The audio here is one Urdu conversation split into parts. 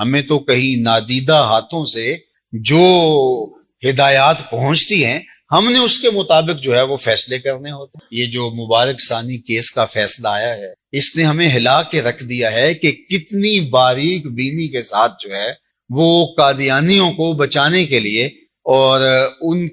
ہمیں تو کہیں نادیدہ ہاتھوں سے جو ہدایات پہنچتی ہیں ہم نے اس کے مطابق جو ہے وہ فیصلے کرنے ہوتے ہیں۔ یہ جو مبارک ثانی کیس کا فیصلہ آیا ہے اس نے ہمیں ہلا کے رکھ دیا ہے کہ کتنی باریک بینی کے ساتھ جو ہے وہ قادیانیوں کو بچانے کے لیے اور ان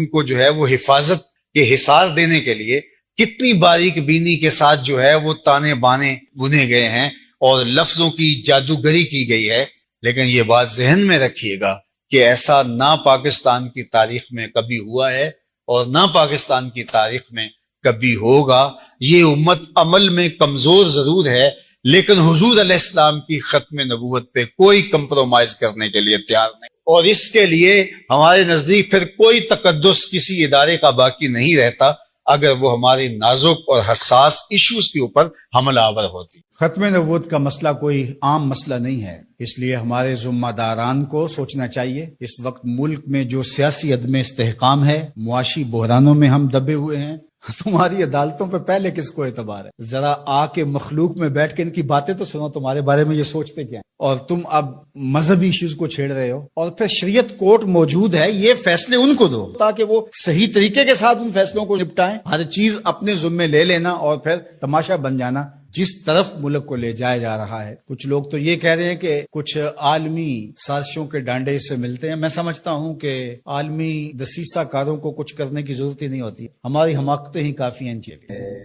کو جو ہے وہ حفاظت کے حصار دینے کے لیے کتنی باریک بینی کے ساتھ جو ہے وہ تانے بانے بنے گئے ہیں اور لفظوں کی جادوگری کی گئی ہے۔ لیکن یہ بات ذہن میں رکھیے گا کہ ایسا نہ پاکستان کی تاریخ میں کبھی ہوا ہے اور نہ پاکستان کی تاریخ میں کبھی ہوگا۔ یہ امت عمل میں کمزور ضرور ہے لیکن حضور علیہ السلام کی ختم نبوت پہ کوئی کمپرومائز کرنے کے لیے تیار نہیں، اور اس کے لیے ہمارے نزدیک پھر کوئی تقدس کسی ادارے کا باقی نہیں رہتا اگر وہ ہماری نازک اور حساس ایشوز کے اوپر حملہ آور ہوتی۔ ختم نبوت کا مسئلہ کوئی عام مسئلہ نہیں ہے، اس لیے ہمارے ذمہ داران کو سوچنا چاہیے۔ اس وقت ملک میں جو سیاسی عدم استحکام ہے، معاشی بحرانوں میں ہم دبے ہوئے ہیں، تمہاری عدالتوں پہ پہلے کس کو اعتبار ہے؟ ذرا آ کے مخلوق میں بیٹھ کے ان کی باتیں تو سنو، تمہارے بارے میں یہ سوچتے کیا ہیں؟ اور تم اب مذہبی ایشوز کو چھیڑ رہے ہو، اور پھر شریعت کورٹ موجود ہے، یہ فیصلے ان کو دو تاکہ وہ صحیح طریقے کے ساتھ ان فیصلوں کو نپٹائیں۔ ہر چیز اپنے ذمے لے لینا اور پھر تماشا بن جانا جس طرف ملک کو لے جایا جا رہا ہے۔ کچھ لوگ تو یہ کہہ رہے ہیں کہ کچھ عالمی سازشوں کے ڈانڈے اس سے ملتے ہیں۔ میں سمجھتا ہوں کہ عالمی دسیسہ کاروں کو کچھ کرنے کی ضرورت ہی نہیں ہوتی، ہماری حماقتیں ہی کافی ہیں۔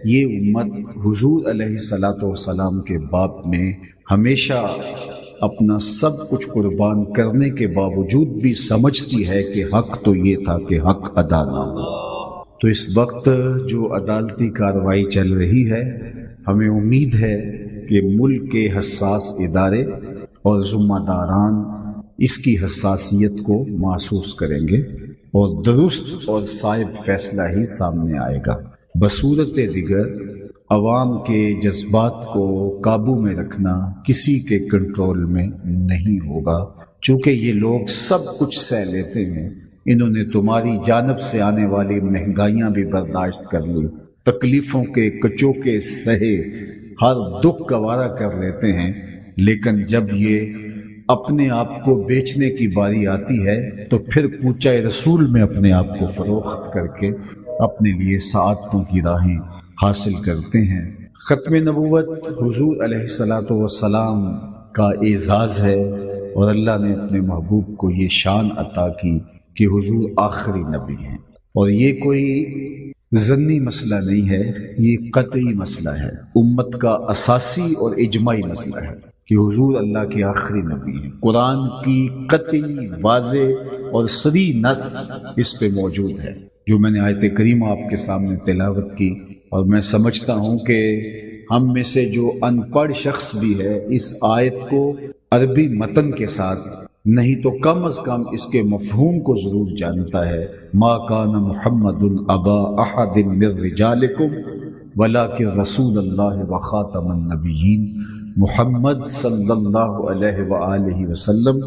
یہ امت حضور علیہ الصلوۃ والسلام کے باب میں ہمیشہ اپنا سب کچھ قربان کرنے کے باوجود بھی سمجھتی ہے کہ حق تو یہ تھا کہ حق ادا نہ ہو۔ تو اس وقت جو عدالتی کارروائی چل رہی ہے، ہمیں امید ہے کہ ملک کے حساس ادارے اور ذمہ داران اس کی حساسیت کو محسوس کریں گے اور درست اور صائب فیصلہ ہی سامنے آئے گا۔ بصورت دیگر عوام کے جذبات کو قابو میں رکھنا کسی کے کنٹرول میں نہیں ہوگا، چونکہ یہ لوگ سب کچھ سہ لیتے ہیں۔ انہوں نے تمہاری جانب سے آنے والی مہنگائیاں بھی برداشت کر لی، تکلیفوں کے کچوکے سہے، ہر دکھ گوارا کر لیتے ہیں، لیکن جب یہ اپنے آپ کو بیچنے کی باری آتی ہے تو پھر کوچہ رسول میں اپنے آپ کو فروخت کر کے اپنے لیے سعادتوں کی راہیں حاصل کرتے ہیں۔ ختم نبوت حضور علیہ الصلوۃ والسلام کا اعزاز ہے اور اللہ نے اپنے محبوب کو یہ شان عطا کی کہ حضور آخری نبی ہیں، اور یہ کوئی ضمنی مسئلہ نہیں ہے، یہ قطعی مسئلہ ہے، امت کا اساسی اور اجماعی مسئلہ ہے کہ حضور اللہ کے آخری نبی ہیں۔ قرآن کی قطعی، واضح اور صریح نص اس پہ موجود ہے، جو میں نے آیت کریمہ آپ کے سامنے تلاوت کی، اور میں سمجھتا ہوں کہ ہم میں سے جو ان پڑھ شخص بھی ہے اس آیت کو عربی متن کے ساتھ نہیں تو کم از کم اس کے مفہوم کو ضرور جانتا ہے۔ ما کان محمد ابا احد من رجالکم ولکن رسول اللہ وخاتم النبیین، محمد صلی اللہ علیہ وآلہ وسلم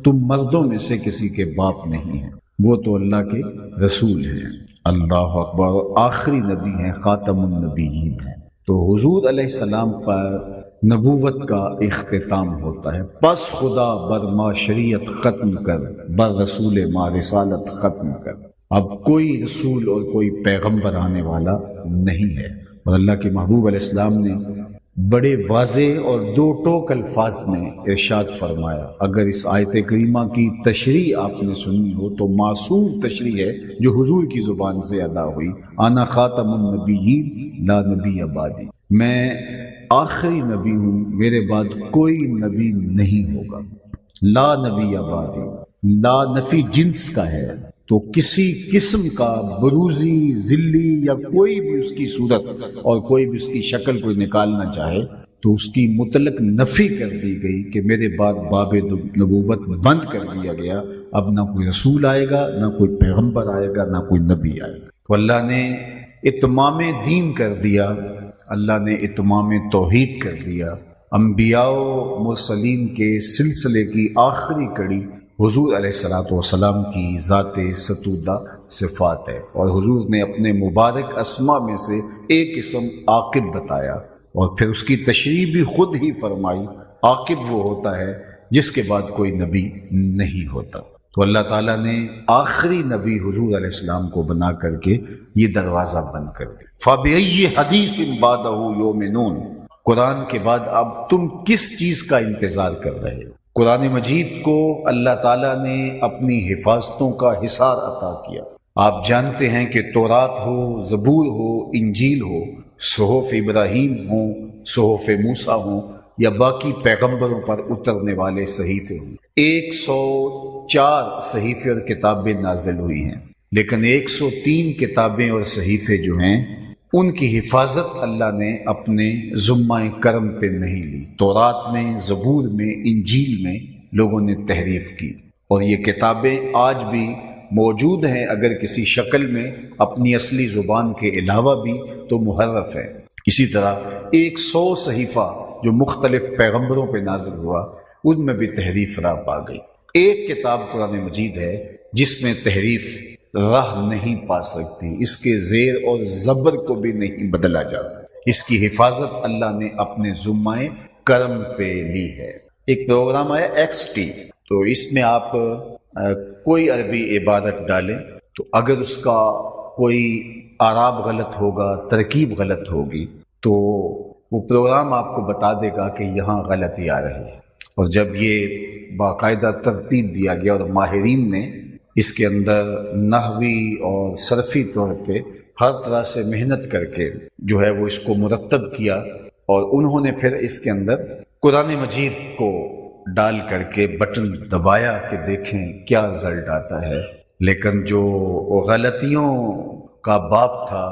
تم مردوں میں سے کسی کے باپ نہیں ہیں، وہ تو اللہ کے رسول ہیں، اللہ اکبر، آخری نبی ہیں، خاتم النبیین ہیں۔ تو حضور علیہ السلام پر نبوت کا اختتام ہوتا ہے، پس خدا بر ما شریعت ختم کر، بر رسول ما رسالت ختم کر۔ اب کوئی رسول اور کوئی پیغمبر آنے والا نہیں ہے، اور اللہ کے محبوب علیہ السلام نے بڑے واضح اور دو ٹوک الفاظ میں ارشاد فرمایا۔ اگر اس آیت کریمہ کی تشریح آپ نے سنی ہو تو معصوم تشریح ہے جو حضور کی زبان سے ادا ہوئی، انا خاتم النبیین لا نبی بعدی، میں آخری نبی ہوں، میرے بعد کوئی نبی نہیں ہوگا۔ لا نبی بعدی، لا نفی جنس کا ہے، تو کسی قسم کا بروزی، ذلی یا کوئی بھی اس کی صورت اور کوئی بھی اس کی شکل کوئی نکالنا چاہے تو اس کی مطلق نفی کر دی گئی کہ میرے بعد باب نبوت بند کر دیا گیا، اب نہ کوئی رسول آئے گا، نہ کوئی پیغمبر آئے گا، نہ کوئی نبی آئے گا۔ تو اللہ نے اتمام دین کر دیا، اللہ نے اتمام توحید کر دیا۔ انبیاء و مرسلین کے سلسلے کی آخری کڑی حضور علیہ الصلوۃ والسلام کی ذات ستودہ صفات ہے، اور حضور نے اپنے مبارک اسما میں سے ایک اسم عاقب بتایا، اور پھر اس کی تشریح بھی خود ہی فرمائی۔ عاقب وہ ہوتا ہے جس کے بعد کوئی نبی نہیں ہوتا۔ تو اللہ تعالیٰ نے آخری نبی حضور علیہ السلام کو بنا کر کے یہ دروازہ بند کر دیا۔ فَبِأَيِّ حَدِيثٍ بَعْدَهُ يُؤْمِنُونَ، قرآن کے بعد اب تم کس چیز کا انتظار کر رہے ہو؟ قرآن مجید کو اللہ تعالیٰ نے اپنی حفاظتوں کا حصار عطا کیا۔ آپ جانتے ہیں کہ تورات ہو، زبور ہو، انجیل ہو، صحف ابراہیم ہوں، صحف موسیٰ ہوں، یا باقی پیغمبروں پر اترنے والے صحیفے ہوں، 104 صحیفے اور کتابیں نازل ہوئی ہیں، لیکن 103 کتابیں اور صحیفے جو ہیں ان کی حفاظت اللہ نے اپنے ذمہ کرم پہ نہیں لی۔ تورات میں، زبور میں، انجیل میں لوگوں نے تحریف کی، اور یہ کتابیں آج بھی موجود ہیں، اگر کسی شکل میں اپنی اصلی زبان کے علاوہ بھی تو محرف ہے۔ اسی طرح 100 صحیفہ جو مختلف پیغمبروں پہ نازل ہوا ان میں بھی تحریف راہ پا گئی۔ ایک کتاب قرآن مجید ہے جس میں تحریف راہ نہیں پا سکتی، اس کے زیر اور زبر کو بھی نہیں بدلا جا سکتا۔ اس کی حفاظت اللہ نے اپنے ذمہ کرم پہ لی ہے۔ ایک پروگرام ہے XT، تو اس میں آپ کوئی عربی عبارت ڈالیں تو اگر اس کا کوئی اعراب غلط ہوگا، ترکیب غلط ہوگی، تو وہ پروگرام آپ کو بتا دے گا کہ یہاں غلطی آ رہی ہے۔ اور جب یہ باقاعدہ ترتیب دیا گیا اور ماہرین نے اس کے اندر نحوی اور صرفی طور پہ ہر طرح سے محنت کر کے جو ہے وہ اس کو مرتب کیا، اور انہوں نے پھر اس کے اندر قرآن مجید کو ڈال کر کے بٹن دبایا کہ دیکھیں کیا رزلٹ آتا ہے، لیکن جو غلطیوں کا باب تھا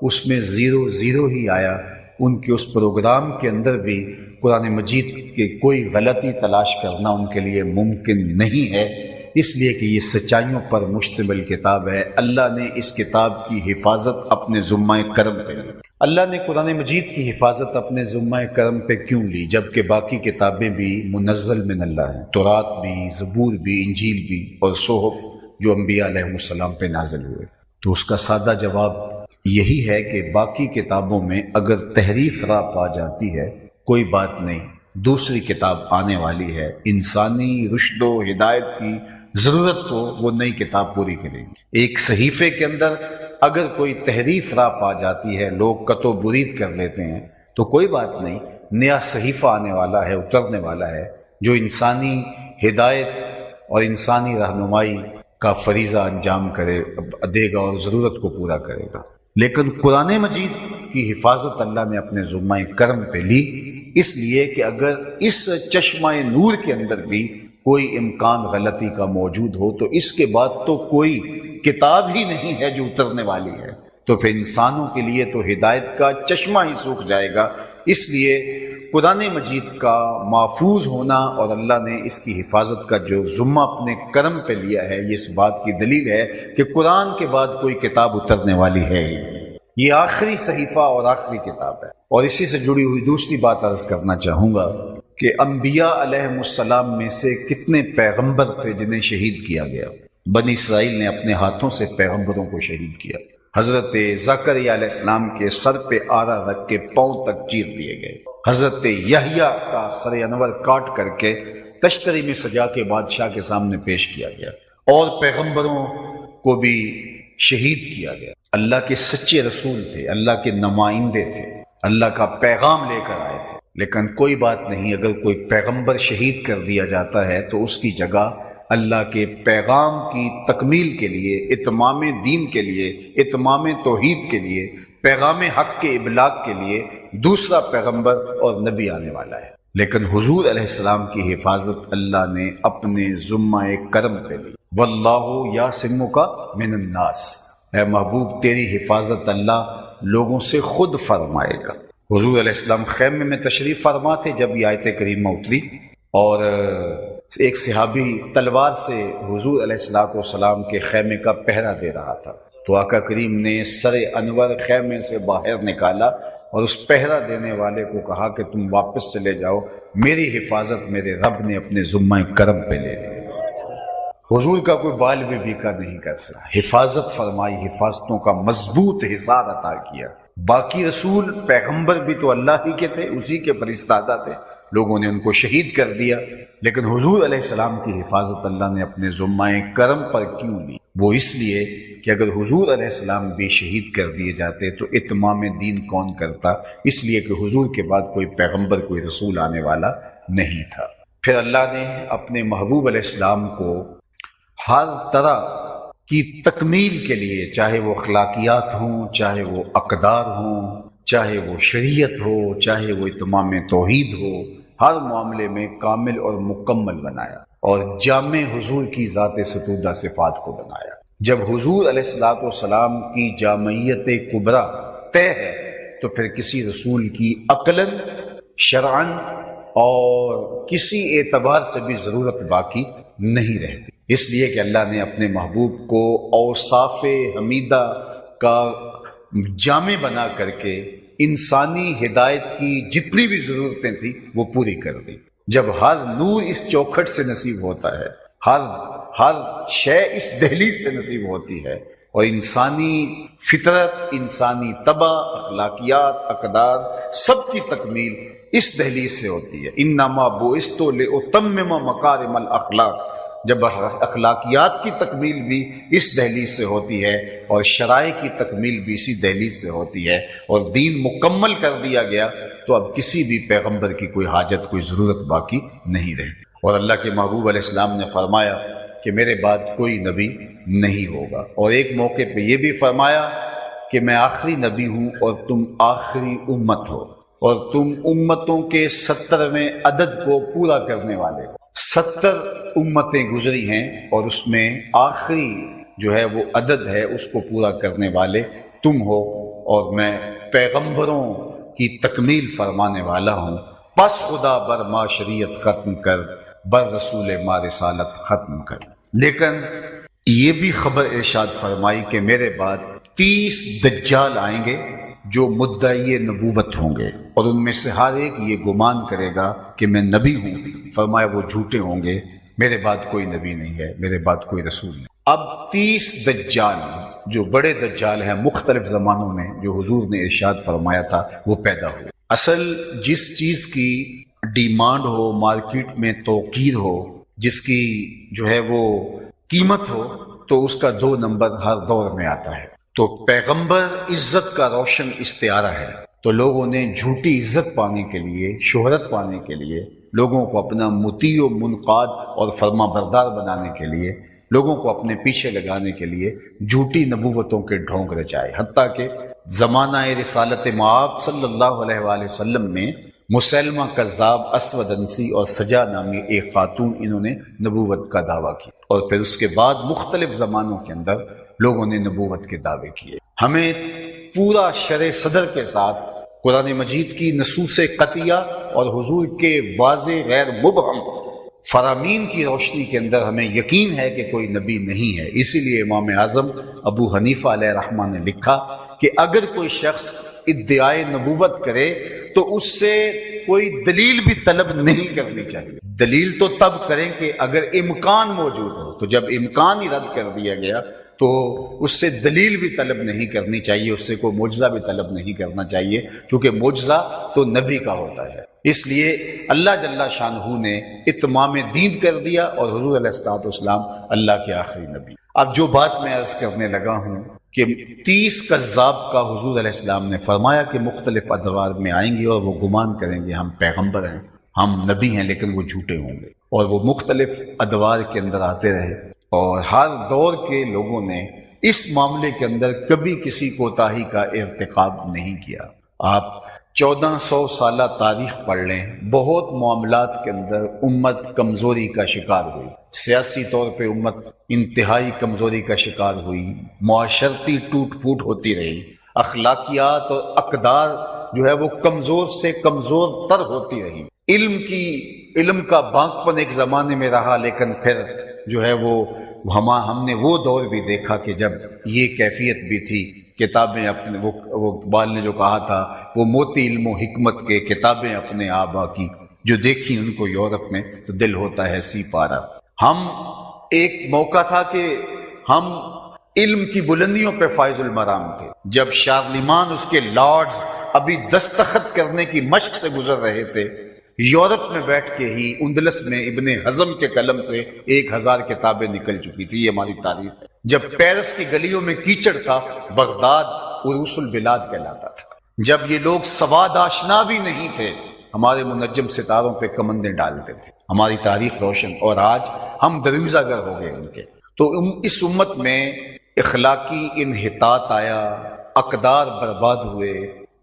اس میں 0 ہی آیا۔ ان کے اس پروگرام کے اندر بھی قرآن مجید کے کوئی غلطی تلاش کرنا ان کے لیے ممکن نہیں ہے، اس لیے کہ یہ سچائیوں پر مشتمل کتاب ہے۔ اللہ نے اس کتاب کی حفاظت اپنے ذمہ کرم پہ لی۔ اللہ نے قرآن مجید کی حفاظت اپنے ذمہ کرم پہ کیوں لی جبکہ باقی کتابیں بھی منزل من اللہ ہیں؟ تورات بھی، زبور بھی، انجیل بھی، اور صحف جو انبیاء علیہ السلام پہ نازل ہوئے۔ تو اس کا سادہ جواب یہی ہے کہ باقی کتابوں میں اگر تحریف راہ پا جاتی ہے کوئی بات نہیں، دوسری کتاب آنے والی ہے، انسانی رشد و ہدایت کی ضرورت کو وہ نئی کتاب پوری کرے گی۔ ایک صحیفے کے اندر اگر کوئی تحریف راہ پا جاتی ہے، لوگ قط و برید کر لیتے ہیں، تو کوئی بات نہیں، نیا صحیفہ آنے والا ہے، اترنے والا ہے، جو انسانی ہدایت اور انسانی رہنمائی کا فریضہ انجام دے گا اور ضرورت کو پورا کرے گا۔ لیکن قرآن مجید کی حفاظت اللہ نے اپنے ذمہ کرم پہ لی، اس لیے کہ اگر اس چشمہ نور کے اندر بھی کوئی امکان غلطی کا موجود ہو تو اس کے بعد تو کوئی کتاب ہی نہیں ہے جو اترنے والی ہے، تو پھر انسانوں کے لیے تو ہدایت کا چشمہ ہی سوکھ جائے گا۔ اس لیے قرآن مجید کا محفوظ ہونا اور اللہ نے اس کی حفاظت کا جو ذمہ اپنے کرم پہ لیا ہے، یہ اس بات کی دلیل ہے کہ قرآن کے بعد کوئی کتاب اترنے والی ہے ہی نہیں۔ یہ آخری صحیفہ اور آخری کتاب ہے۔ اور اسی سے جڑی ہوئی دوسری بات عرض کرنا چاہوں گا کہ انبیاء علیہ السلام میں سے کتنے پیغمبر تھے جنہیں شہید کیا گیا؟ بنی اسرائیل نے اپنے ہاتھوں سے پیغمبروں کو شہید کیا۔ حضرت زکریا علیہ السلام کے سر پہ آرا رکھ کے پاؤں تک چیر دیے گئے۔ حضرت یحییٰ کا سر انور کاٹ کر کے تشتری میں سجا کے بادشاہ کے سامنے پیش کیا گیا، اور پیغمبروں کو بھی شہید کیا گیا۔ اللہ کے سچے رسول تھے، اللہ کے نمائندے تھے، اللہ کا پیغام لے کر آئے تھے، لیکن کوئی بات نہیں، اگر کوئی پیغمبر شہید کر دیا جاتا ہے تو اس کی جگہ اللہ کے پیغام کی تکمیل کے لیے، اتمام دین کے لیے، اتمام توحید کے لیے، پیغام حق کے ابلاغ کے لیے دوسرا پیغمبر اور نبی آنے والا ہے۔ لیکن حضور علیہ السلام کی حفاظت اللہ نے اپنے ذمہ کرم پہ لی۔ واللہ یعصمک من الناس، اے محبوب تیری حفاظت اللہ لوگوں سے خود فرمائے گا۔ حضور علیہ السلام خیمے میں تشریف فرما تھے جب یہ آیت کریمہ اتری، اور ایک صحابی تلوار سے حضور علیہ السلام کے خیمے کا پہرا دے رہا تھا، تو آقا کریم نے سر انور خیمے سے باہر نکالا اور اس پہرا دینے والے کو کہا کہ تم واپس چلے جاؤ، میری حفاظت میرے رب نے اپنے ذمہ کرم پہ لے لی۔ حضور کا کوئی بال بھی بھیکا نہیں کر سکا، حفاظت فرمائی، حفاظتوں کا مضبوط حصار عطا کیا۔ باقی رسول پیغمبر بھی تو اللہ ہی کے تھے، اسی کے فرستادہ تھے، لوگوں نے ان کو شہید کر دیا، لیکن حضور علیہ السلام کی حفاظت اللہ نے اپنے ذمہ کرم پر کیوں لی؟ وہ اس لیے کہ اگر حضور علیہ السلام بھی شہید کر دیے جاتے تو اتمام دین کون کرتا؟ اس لیے کہ حضور کے بعد کوئی پیغمبر کوئی رسول آنے والا نہیں تھا۔ پھر اللہ نے اپنے محبوب علیہ السلام کو ہر طرح کی تکمیل کے لیے، چاہے وہ اخلاقیات ہوں، چاہے وہ اقدار ہوں، چاہے وہ شریعت ہو، چاہے وہ اتمام توحید ہو، ہر معاملے میں کامل اور مکمل بنایا اور جامع حضور کی ذات ستودہ صفات کو بنایا۔ جب حضور علیہ السلام کی جامعیت کبریٰ طے ہے تو پھر کسی رسول کی عقلاً، شرعاً اور کسی اعتبار سے بھی ضرورت باقی نہیں رہتی، اس لیے کہ اللہ نے اپنے محبوب کو اوصاف حمیدہ کا جامع بنا کر کے انسانی ہدایت کی جتنی بھی ضرورتیں تھیں وہ پوری کر دی۔ جب ہر نور اس چوکھٹ سے نصیب ہوتا ہے، ہر شے اس دہلیز سے نصیب ہوتی ہے، اور انسانی فطرت، انسانی طبع، اخلاقیات، اقدار سب کی تکمیل اس دہلیز سے ہوتی ہے۔ انما بعثت لأتمم مکارم الاخلاق، جب اخلاقیات کی تکمیل بھی اس دہلیز سے ہوتی ہے اور شرائع کی تکمیل بھی اسی دہلیز سے ہوتی ہے اور دین مکمل کر دیا گیا تو اب کسی بھی پیغمبر کی کوئی حاجت، کوئی ضرورت باقی نہیں رہتی۔ اور اللہ کے محبوب علیہ السلام نے فرمایا کہ میرے بعد کوئی نبی نہیں ہوگا، اور ایک موقع پہ یہ بھی فرمایا کہ میں آخری نبی ہوں اور تم آخری امت ہو، اور تم امتوں کے 70ویں عدد کو پورا کرنے والے ہو۔ 70 امتیں گزری ہیں اور اس میں آخری جو ہے وہ عدد ہے، اس کو پورا کرنے والے تم ہو، اور میں پیغمبروں کی تکمیل فرمانے والا ہوں۔ پس خدا بر ما شریعت ختم کر، بر رسول ما رسالت ختم کر۔ لیکن یہ بھی خبر ارشاد فرمائی کہ میرے بعد 30 دجال آئیں گے جو مدعی نبوت ہوں گے، اور ان میں سے ہر ایک یہ گمان کرے گا کہ میں نبی ہوں۔ فرمایا وہ جھوٹے ہوں گے، میرے بعد کوئی نبی نہیں ہے، میرے بعد کوئی رسول نہیں۔ اب 30 دجال جو بڑے دجال ہیں مختلف زمانوں میں، جو حضور نے ارشاد فرمایا تھا، وہ پیدا ہوئے۔ اصل جس چیز کی ڈیمانڈ ہو، مارکیٹ میں توقیر ہو، جس کی جو ہے وہ قیمت ہو، تو اس کا 2 نمبر ہر دور میں آتا ہے۔ تو پیغمبر عزت کا روشن استعارہ ہے، تو لوگوں نے جھوٹی عزت پانے کے لیے، شہرت پانے کے لیے، لوگوں کو اپنا مطیع و منقاد اور فرما بردار بنانے کے لیے، لوگوں کو اپنے پیچھے لگانے کے لیے جھوٹی نبوتوں کے ڈھونگ رچائے، حتیٰ کہ زمانہ رسالت مآب صلی اللہ علیہ وآلہ وسلم میں مسلمہ کذاب، اسود انسی اور سجا نامی ایک خاتون، انہوں نے نبوت کا دعویٰ کیا، اور پھر اس کے بعد مختلف زمانوں کے اندر لوگوں نے نبوت کے دعوے کیے۔ ہمیں پورا شرح صدر کے ساتھ قرآن مجید کی نصوص قطعیہ اور حضور کے واضح غیر مبہم فرامین کی روشنی کے اندر ہمیں یقین ہے کہ کوئی نبی نہیں ہے۔ اسی لیے امام اعظم ابو حنیفہ علیہ رحمہ نے لکھا کہ اگر کوئی شخص ادعائے نبوت کرے تو اس سے کوئی دلیل بھی طلب نہیں کرنی چاہیے۔ دلیل تو تب کریں کہ اگر امکان موجود ہو، تو جب امکان ہی رد کر دیا گیا تو اس سے دلیل بھی طلب نہیں کرنی چاہیے، اس سے کوئی معجزہ بھی طلب نہیں کرنا چاہیے، کیونکہ معجزہ تو نبی کا ہوتا ہے۔ اس لیے اللہ جل شانہ نے اتمام دین کر دیا، اور حضور علیہ السلام اللہ کے آخری نبی۔ اب جو بات میں عرض کرنے لگا ہوں کہ 30 کذاب کا حضور علیہ السلام نے فرمایا کہ مختلف ادوار میں آئیں گے اور وہ گمان کریں گے ہم پیغمبر ہیں، ہم نبی ہیں، لیکن وہ جھوٹے ہوں گے، اور وہ مختلف ادوار کے اندر آتے رہے، اور ہر دور کے لوگوں نے اس معاملے کے اندر کبھی کسی کوتاہی کا ارتکاب نہیں کیا۔ آپ 1400 سالہ تاریخ پڑھ لیں، بہت معاملات کے اندر امت کمزوری کا شکار ہوئی، سیاسی طور پہ امت انتہائی کمزوری کا شکار ہوئی، معاشرتی ٹوٹ پھوٹ ہوتی رہی، اخلاقیات اور اقدار جو ہے وہ کمزور سے کمزور تر ہوتی رہی، علم کا بانک پن ایک زمانے میں رہا، لیکن پھر جو ہے وہ ہم نے وہ دور بھی دیکھا کہ جب یہ کیفیت بھی تھی، کتابیں اپنے وہ اقبال نے جو کہا تھا، وہ موتی علم و حکمت کے کتابیں اپنے آبا کی، جو دیکھی ان کو یورپ میں تو دل ہوتا ہے سی پارا۔ ہم ایک موقع تھا کہ ہم علم کی بلندیوں پہ فائز المرام تھے، جب شارلمان اس کے لارڈز ابھی دستخط کرنے کی مشق سے گزر رہے تھے، یورپ میں بیٹھ کے ہی اندلس میں ابن حزم کے قلم سے 1000 کتابیں نکل چکی تھی. یہ ہماری تاریخ ہے. جب پیرس کی گلیوں میں کیچڑ تھا، بغداد عروس البلاد کہلاتا تھا. جب یہ لوگ سواد آشنا بھی نہیں تھے، ہمارے منجم ستاروں پہ کمندیں ڈالتے تھے. ہماری تاریخ روشن، اور آج ہم دریوزہ گر ہو گئے ان کے. تو اس امت میں اخلاقی انحطاط آیا، اقدار برباد ہوئے،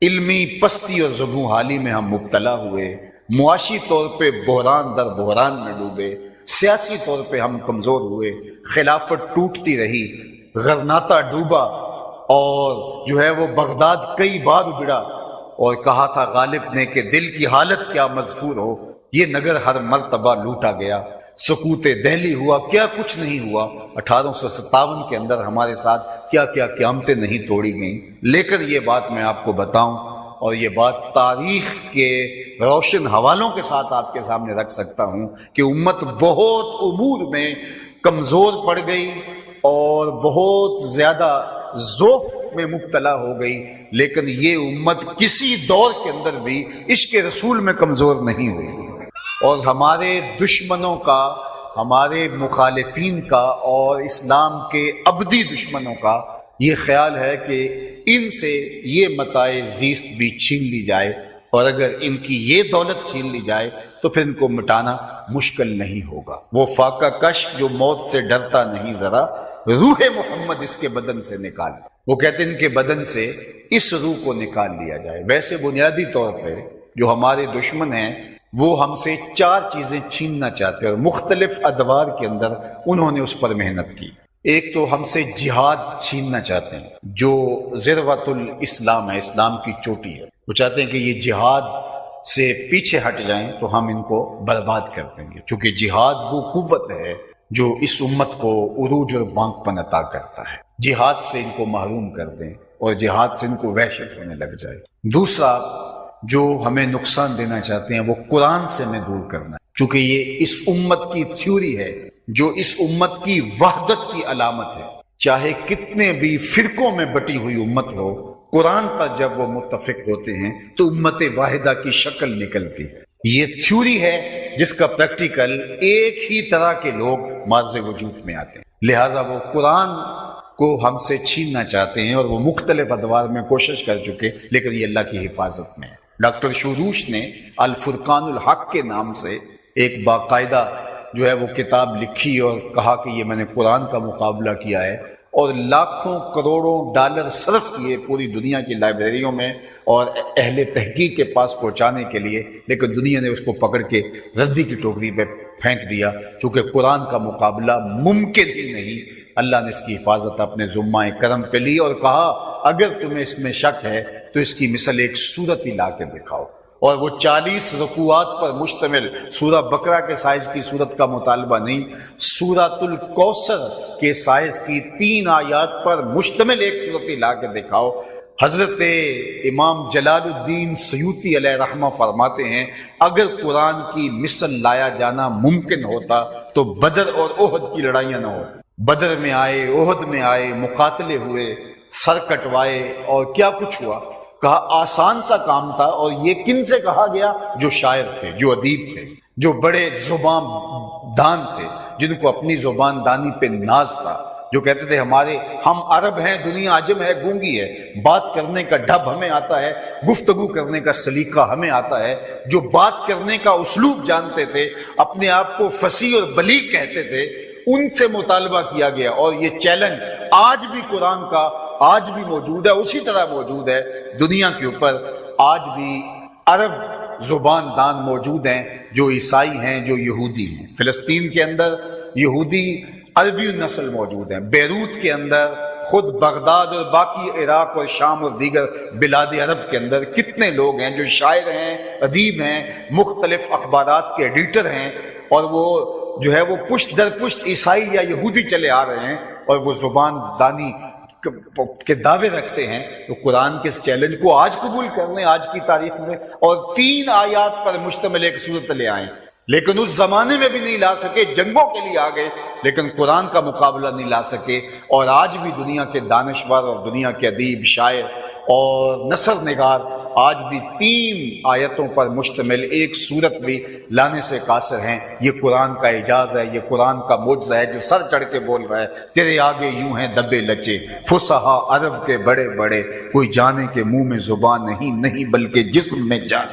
علمی پستی اور زبوں حالی میں ہم مبتلا ہوئے، معاشی طور پہ بحران در بحران میں ڈوبے، سیاسی طور پہ ہم کمزور ہوئے، خلافت ٹوٹتی رہی، غرناطہ ڈوبا، اور جو ہے وہ بغداد کئی بار اجڑا، اور کہا تھا غالب نے کہ دل کی حالت کیا مذکور ہو، یہ نگر ہر مرتبہ لوٹا گیا. سکوت دہلی ہوا، کیا کچھ نہیں ہوا. 1857 کے اندر ہمارے ساتھ کیا کیا قیامتیں نہیں توڑی گئیں. لیکن یہ بات میں آپ کو بتاؤں، اور یہ بات تاریخ کے روشن حوالوں کے ساتھ آپ کے سامنے رکھ سکتا ہوں کہ امت بہت امور میں کمزور پڑ گئی اور بہت زیادہ ذوق میں مبتلا ہو گئی، لیکن یہ امت کسی دور کے اندر بھی عشق رسول میں کمزور نہیں ہوئی. اور ہمارے دشمنوں کا، ہمارے مخالفین کا اور اسلام کے ابدی دشمنوں کا یہ خیال ہے کہ ان سے یہ متاع زیست بھی چھین لی جائے، اور اگر ان کی یہ دولت چھین لی جائے تو پھر ان کو مٹانا مشکل نہیں ہوگا. وہ فاقہ کش جو موت سے ڈرتا نہیں، ذرا روح محمد اس کے بدن سے نکال. وہ کہتے ہیں ان کے بدن سے اس روح کو نکال لیا جائے. ویسے بنیادی طور پہ جو ہمارے دشمن ہیں وہ ہم سے 4 چیزیں چھیننا چاہتے ہیں، اور مختلف ادوار کے اندر انہوں نے اس پر محنت کی. ایک تو ہم سے جہاد چھیننا چاہتے ہیں، جو ذروۃ الاسلام ہے، اسلام کی چوٹی ہے. وہ چاہتے ہیں کہ یہ جہاد سے پیچھے ہٹ جائیں تو ہم ان کو برباد کر دیں گے، چونکہ جہاد وہ قوت ہے جو اس امت کو عروج اور بانک پن عطا کرتا ہے. جہاد سے ان کو محروم کر دیں اور جہاد سے ان کو وحشت ہونے لگ جائے. دوسرا جو ہمیں نقصان دینا چاہتے ہیں وہ قرآن سے ہمیں دور کرنا ہے، چونکہ یہ اس امت کی تھیوری ہے جو اس امت کی وحدت کی علامت ہے. چاہے کتنے بھی فرقوں میں بٹی ہوئی امت ہو، قرآن پر جب وہ متفق ہوتے ہیں تو امت واحدہ کی شکل نکلتی ہے. یہ تھیوری ہے جس کا پریکٹیکل ایک ہی طرح کے لوگ مارز وجود میں آتے ہیں. لہٰذا وہ قرآن کو ہم سے چھیننا چاہتے ہیں، اور وہ مختلف ادوار میں کوشش کر چکے، لیکن یہ اللہ کی حفاظت میں ہے. ڈاکٹر شوروش نے الفرقان الحق کے نام سے ایک باقاعدہ جو ہے وہ کتاب لکھی اور کہا کہ یہ میں نے قرآن کا مقابلہ کیا ہے، اور لاکھوں کروڑوں ڈالر صرف کیے پوری دنیا کی لائبریریوں میں اور اہل تحقیق کے پاس پہنچانے کے لیے، لیکن دنیا نے اس کو پکڑ کے ردی کی ٹوکری پہ پھینک دیا، چونکہ قرآن کا مقابلہ ممکن ہی نہیں. اللہ نے اس کی حفاظت اپنے ذمہ کرم پہ لی اور کہا اگر تمہیں اس میں شک ہے تو اس کی مثل ایک سورت ہی لا کے دکھاؤ. اور وہ 40 رکوعات پر مشتمل سورہ بقرہ کے سائز کی سورت کا مطالبہ نہیں، سورۃ الکوثر کے سائز کی 3 آیات پر مشتمل ایک سورت ہی لا کے دکھاؤ. حضرت امام جلال الدین سیوطی علیہ رحمہ فرماتے ہیں اگر قرآن کی مثل لایا جانا ممکن ہوتا تو بدر اور احد کی لڑائیاں نہ ہوتی. بدر میں آئے، احد میں آئے، مقاتلے ہوئے، سر کٹوائے، اور کیا کچھ ہوا. کہا آسان سا کام تھا، اور یہ کن سے کہا گیا؟ جو شاعر تھے، جو ادیب تھے، جو بڑے زبان دان تھے، جن کو اپنی زبان دانی پہ ناز تھا، جو کہتے تھے ہم عرب ہیں، دنیا عجم ہے، گونگی ہے، بات کرنے کا ڈھب ہمیں آتا ہے، گفتگو کرنے کا سلیقہ ہمیں آتا ہے، جو بات کرنے کا اسلوب جانتے تھے، اپنے آپ کو فصیح اور بلیغ کہتے تھے، ان سے مطالبہ کیا گیا. اور یہ چیلنج آج بھی قرآن کا آج بھی موجود ہے، اسی طرح موجود ہے دنیا کے اوپر. آج بھی عرب زبان دان موجود ہیں جو عیسائی ہیں، جو یہودی ہیں. فلسطین کے اندر یہودی عربی نسل موجود ہیں. بیروت کے اندر، خود بغداد اور باقی عراق اور شام اور دیگر بلاد عرب کے اندر کتنے لوگ ہیں جو شاعر ہیں، ادیب ہیں، مختلف اخبارات کے ایڈیٹر ہیں، اور وہ جو ہے وہ پشت در پشت عیسائی یا یہودی چلے آ رہے ہیں، اور وہ زبان دانی کے دعوے رکھتے ہیں. تو قرآن کے اس چیلنج کو آج قبول کر لیں، آج کی تاریخ میں، اور 3 آیات پر مشتمل ایک سورت لے آئیں. لیکن اس زمانے میں بھی نہیں لا سکے، جنگوں کے لیے آ گئے لیکن قرآن کا مقابلہ نہیں لا سکے. اور آج بھی دنیا کے دانشور اور دنیا کے ادیب، شاعر اور نثر نگار آج بھی 3 آیتوں پر مشتمل ایک سورت بھی لانے سے قاصر ہیں۔ یہ قرآن کا اعجاز ہے، یہ قرآن کا معجزہ ہے جو سر چڑھ کے بول رہا ہے تیرے آگے یوں ہیں دبے لچے فصحا عرب کے بڑے بڑے، کوئی جانے کے منہ میں زبان نہیں بلکہ جسم میں جان۔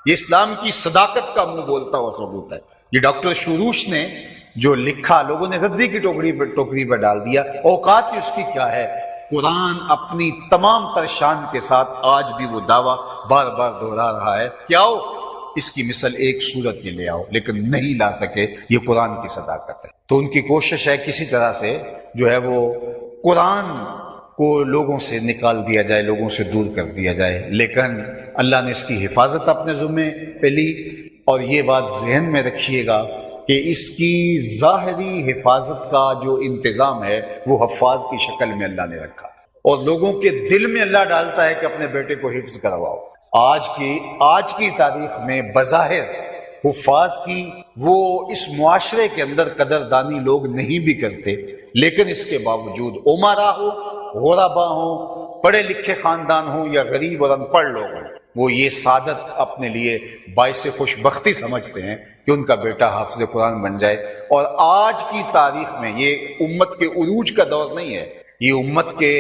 یہ اسلام کی صداقت کا منہ بولتا ہوا ثبوت ہے۔ یہ ڈاکٹر شروش نے جو لکھا، لوگوں نے ردی کی ٹوکری پہ ڈال دیا، اوقات اس کی کیا ہے۔ قرآن اپنی تمام تر شان کے ساتھ آج بھی وہ دعویٰ بار بار دہرا رہا ہے کہ آؤ اس کی مثل ایک سورت یہ لے آؤ، لیکن نہیں لا سکے۔ یہ قرآن کی صداقت ہے۔ تو ان کی کوشش ہے کسی طرح سے جو ہے وہ قرآن کو لوگوں سے نکال دیا جائے، لوگوں سے دور کر دیا جائے، لیکن اللہ نے اس کی حفاظت اپنے ذمے پہ لی۔ اور یہ بات ذہن میں رکھیے گا کہ اس کی ظاہری حفاظت کا جو انتظام ہے وہ حفاظ کی شکل میں اللہ نے رکھا، اور لوگوں کے دل میں اللہ ڈالتا ہے کہ اپنے بیٹے کو حفظ کرواؤ۔ آج کی تاریخ میں بظاہر حفاظ کی وہ اس معاشرے کے اندر قدردانی لوگ نہیں بھی کرتے، لیکن اس کے باوجود عمرا ہو، غربا ہوں، پڑھے لکھے خاندان ہوں یا غریب اور ان پڑھ لوگ ہوں، وہ یہ سعادت اپنے لیے باعث خوش بختی سمجھتے ہیں کہ ان کا بیٹا حافظ قرآن بن جائے۔ اور آج کی تاریخ میں یہ امت کے عروج کا دور نہیں ہے، یہ امت کے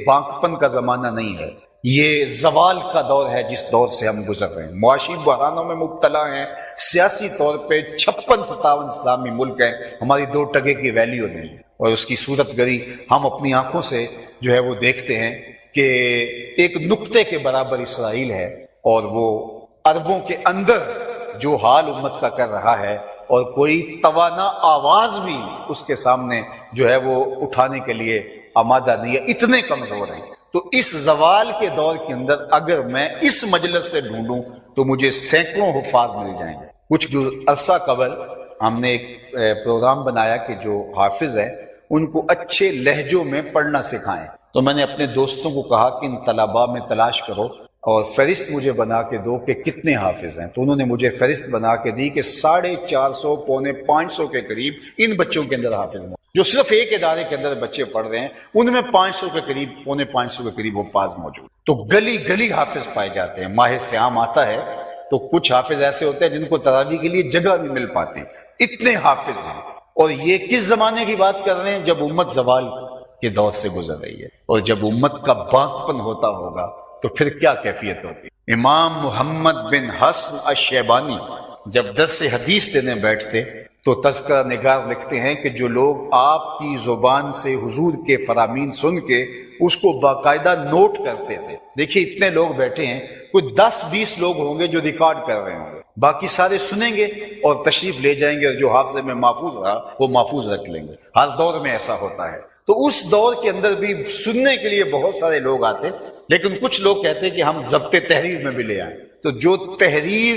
بانکپن کا زمانہ نہیں ہے، یہ زوال کا دور ہے جس دور سے ہم گزر رہے ہیں۔ معاشی بحرانوں میں مبتلا ہیں، سیاسی طور پہ 56-57 اسلامی ملک ہیں، ہماری 2 ٹکے کی ویلیو نہیں ہے، اور اس کی صورت گری ہم اپنی آنکھوں سے جو ہے وہ دیکھتے ہیں کہ ایک نقطے کے برابر اسرائیل ہے، اور وہ عربوں کے اندر جو حال امت کا کر رہا ہے، اور کوئی توانا آواز بھی اس کے سامنے جو ہے وہ اٹھانے کے لیے آمادہ نہیں ہے، اتنے کمزور ہیں۔ تو اس زوال کے دور کے اندر اگر میں اس مجلس سے ڈھونڈوں تو مجھے سینکڑوں حفاظ مل جائیں گے۔ کچھ عرصہ قبل ہم نے ایک پروگرام بنایا کہ جو حافظ ہیں ان کو اچھے لہجوں میں پڑھنا سکھائیں، تو میں نے اپنے دوستوں کو کہا کہ ان طلباء میں تلاش کرو اور فہرست مجھے بنا کے دو کہ کتنے حافظ ہیں۔ تو انہوں نے مجھے فہرست بنا کے دی کہ 450 پونے 500 کے قریب ان بچوں کے اندر حافظ ہیں، جو صرف ایک ادارے کے اندر بچے پڑھ رہے ہیں، ان میں 500 کے قریب، پونے 500 کے قریب حفاظ موجود۔ تو گلی گلی حافظ پائے جاتے ہیں۔ ماہ سیام آتا ہے تو کچھ حافظ ایسے ہوتے ہیں جن کو تراویح کے لیے جگہ نہیں مل پاتی، اتنے حافظ ہیں۔ اور یہ کس زمانے کی بات کر رہے ہیں؟ جب امت زوال کے دور سے گزر رہی ہے، اور جب امت کا بانکپن ہوتا ہوگا تو پھر کیا کیفیت ہوتی۔ امام محمد بن حسن الشیبانی جب درس حدیث دینے بیٹھتے تو تذکرہ نگار لکھتے ہیں کہ جو لوگ آپ کی زبان سے حضور کے فرامین سن کے اس کو باقاعدہ نوٹ کرتے تھے، دیکھیے اتنے لوگ بیٹھے ہیں، کوئی 10-20 لوگ ہوں گے جو ریکارڈ کر رہے ہوں گے، باقی سارے سنیں گے اور تشریف لے جائیں گے، اور جو حافظے میں محفوظ رہا وہ محفوظ رکھ لیں گے۔ ہر دور میں ایسا ہوتا ہے۔ تو اس دور کے اندر بھی سننے کے لیے بہت سارے لوگ آتے، لیکن کچھ لوگ کہتے کہ ہم ضبط تحریر میں بھی لے آئیں۔ تو جو تحریر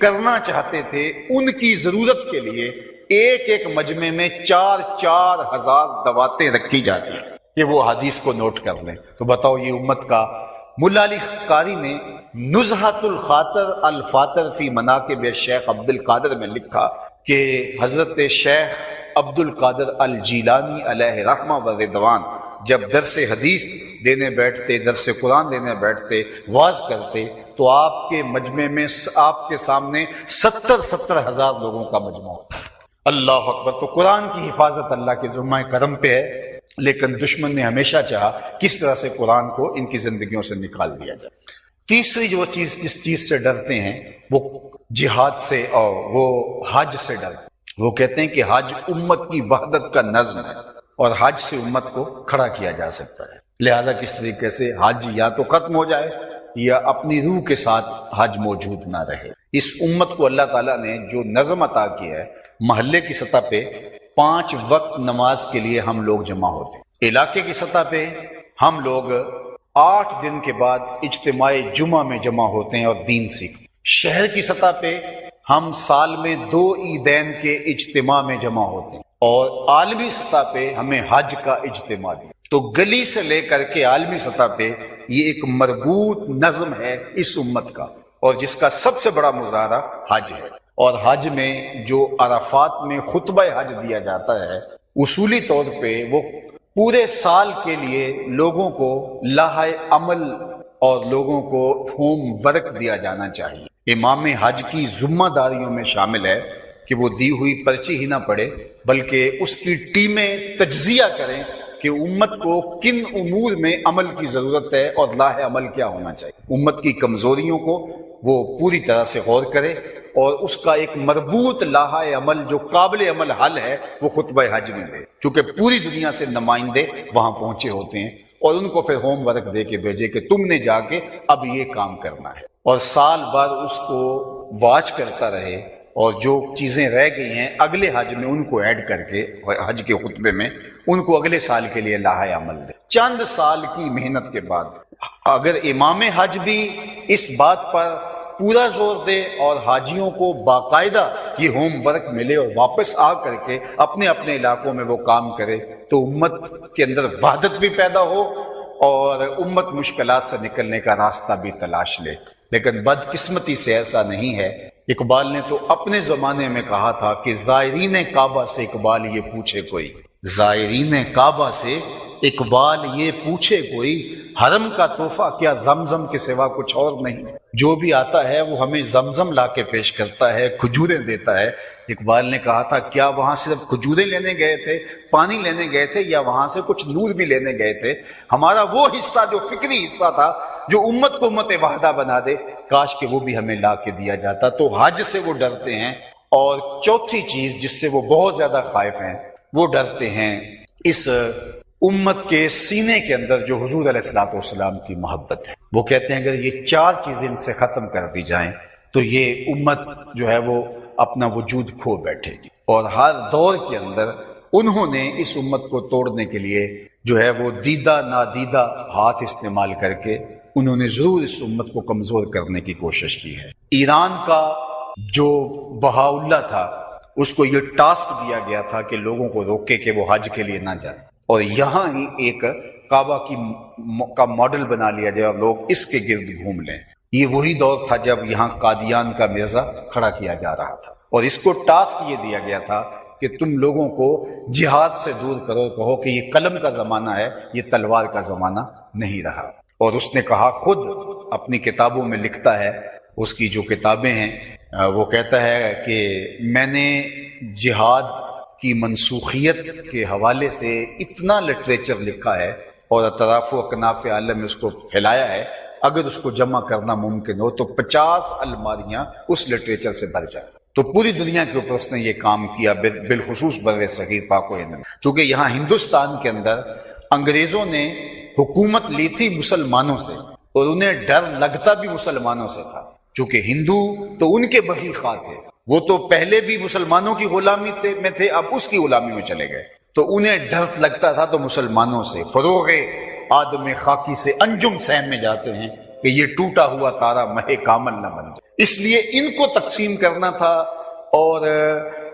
کرنا چاہتے تھے ان کی ضرورت کے لیے ایک ایک مجمع میں 4-4 ہزار دواتیں رکھی جاتی ہیں کہ وہ حدیث کو نوٹ کر لیں۔ تو بتاؤ یہ امت کا۔ ملا علی قاری نے نزہۃ الخاطر الفاطر فی مناقب شیخ عبد القادر میں لکھا کہ حضرت شیخ عبد القادر الجیلانی علیہ رحمہ و رضوان جب درس حدیث دینے بیٹھتے، درس قرآن دینے بیٹھتے، واعظ کرتے، تو آپ کے مجمع میں آپ کے سامنے 70 ہزار لوگوں کا مجمع ہوتا۔ اللہ اکبر۔ تو قرآن کی حفاظت اللہ کے ذمہ کرم پہ ہے، لیکن دشمن نے ہمیشہ چاہا کس طرح سے قرآن کو ان کی زندگیوں سے نکال دیا جائے۔ تیسری جو چیز جس چیز سے ڈرتے ہیں وہ جہاد سے اور وہ حج سے ڈرتے ہیں۔ وہ کہتے ہیں کہ حج امت کی وحدت کا نظم ہے، اور حج سے امت کو کھڑا کیا جا سکتا ہے، لہذا کس طریقے سے حج یا تو ختم ہو جائے یا اپنی روح کے ساتھ حج موجود نہ رہے۔ اس امت کو اللہ تعالیٰ نے جو نظم عطا کیا ہے، محلے کی سطح پہ 5 وقت نماز کے لیے ہم لوگ جمع ہوتے ہیں، علاقے کی سطح پہ ہم لوگ 8 دن کے بعد اجتماع جمعہ میں جمع ہوتے ہیں اور دین سیکھتے ہیں، شہر کی سطح پہ ہم سال میں 2 عیدین کے اجتماع میں جمع ہوتے ہیں، اور عالمی سطح پہ ہمیں حج کا اجتماع دیا۔ تو گلی سے لے کر کے عالمی سطح پہ یہ ایک مربوط نظم ہے اس امت کا، اور جس کا سب سے بڑا مظاہرہ حج ہے۔ اور حج میں جو عرفات میں خطبہ حج دیا جاتا ہے، اصولی طور پہ وہ پورے سال کے لیے لوگوں کو لاہ عمل اور لوگوں کو ہوم ورک دیا جانا چاہیے۔ امام حج کی ذمہ داریوں میں شامل ہے کہ وہ دی ہوئی پرچی ہی نہ پڑے بلکہ اس کی ٹیمیں تجزیہ کریں کہ امت کو کن امور میں عمل کی ضرورت ہے اور لاہ عمل کیا ہونا چاہیے۔ امت کی کمزوریوں کو وہ پوری طرح سے غور کرے اور اس کا ایک مربوط لاہ عمل جو قابل عمل حل ہے وہ خطبہ حج میں دے، کیونکہ پوری دنیا سے نمائندے وہاں پہنچے ہوتے ہیں، اور ان کو پھر ہوم ورک دے کے بھیجے کہ تم نے جا کے اب یہ کام کرنا ہے، اور سال بعد اس کو واچ کرتا رہے، اور جو چیزیں رہ گئی ہیں اگلے حج میں ان کو ایڈ کر کے حج کے خطبے میں ان کو اگلے سال کے لیے لاہ عمل دے۔ چند سال کی محنت کے بعد اگر امام حج بھی اس بات پر پورا زور دے اور حاجیوں کو باقاعدہ یہ ہوم ورک ملے اور واپس آ کر کے اپنے اپنے علاقوں میں وہ کام کرے تو امت کے اندر وحدت بھی پیدا ہو اور امت مشکلات سے نکلنے کا راستہ بھی تلاش لے۔ لیکن بدقسمتی سے ایسا نہیں ہے۔ اقبال نے تو اپنے زمانے میں کہا تھا کہ زائرین کعبہ سے اقبال یہ پوچھے کوئی، زائرین کعبہ سے اقبال یہ پوچھے کوئی، حرم کا تحفہ کیا زمزم کے سوا کچھ اور نہیں؟ جو بھی آتا ہے وہ ہمیں زمزم لا کے پیش کرتا ہے، کھجوریں دیتا ہے۔ اقبال نے کہا تھا کیا وہاں صرف کھجوریں لینے گئے تھے، پانی لینے گئے تھے، یا وہاں سے کچھ نور بھی لینے گئے تھے؟ ہمارا وہ حصہ جو فکری حصہ تھا جو امت کو امت واحدہ بنا دے، کاش کہ وہ بھی ہمیں لا کے دیا جاتا۔ تو حج سے وہ ڈرتے ہیں، اور چوتھی چیز جس سے وہ بہت زیادہ خائف ہیں وہ ڈرتے ہیں اس امت کے سینے کے اندر جو حضور علیہ الصلوۃ والسلام کی محبت ہے۔ وہ کہتے ہیں اگر یہ چار چیزیں ان سے ختم کر دی جائیں تو یہ امت جو ہے وہ اپنا وجود کھو بیٹھے گی، اور ہر دور کے اندر انہوں نے اس امت کو توڑنے کے لیے جو ہے وہ دیدہ نادیدہ ہاتھ استعمال کر کے انہوں نے ضرور اس امت کو کمزور کرنے کی کوشش کی ہے۔ ایران کا جو بہاءاللہ تھا اس کو یہ ٹاسک دیا گیا تھا کہ لوگوں کو روکے کہ وہ حج کے لیے نہ جائیں، اور یہاں ہی ایک کعبہ کا ماڈل بنا لیا جائے اور لوگ اس کے گرد گھوم لیں۔ یہ وہی دور تھا جب یہاں قادیان کا مرزا کھڑا کیا جا رہا تھا، اور اس کو ٹاسک یہ دیا گیا تھا کہ تم لوگوں کو جہاد سے دور کرو، کہو کہ یہ قلم کا زمانہ ہے، یہ تلوار کا زمانہ نہیں رہا۔ اور اس نے کہا، خود اپنی کتابوں میں لکھتا ہے، اس کی جو کتابیں ہیں وہ کہتا ہے کہ میں نے جہاد کی منسوخیت کے حوالے سے اتنا لٹریچر لکھا ہے اور اطراف و اکناف عالم میں اس کو پھیلایا ہے، اگر اس کو جمع کرنا ممکن ہو تو 50 الماریاں اس لٹریچر سے بھر جائیں۔ تو پوری دنیا کے اوپر اس نے یہ کام کیا، بالخصوص بر صغیر پاک و ہند میں، چونکہ یہاں ہندوستان کے اندر انگریزوں نے حکومت لی تھی مسلمانوں سے، اور انہیں ڈر لگتا بھی مسلمانوں سے تھا، چونکہ ہندو تو ان کے بغی خواہ تھے، وہ تو پہلے بھی مسلمانوں کی غلامی میں تھے، اب اس کی غلامی میں چلے گئے، تو انہیں ڈر لگتا تھا تو مسلمانوں سے۔ فروغ آدم خاکی سے انجم سین میں جاتے ہیں کہ یہ ٹوٹا ہوا تارا مہ کامل نہ بن جائے، اس لیے ان کو تقسیم کرنا تھا، اور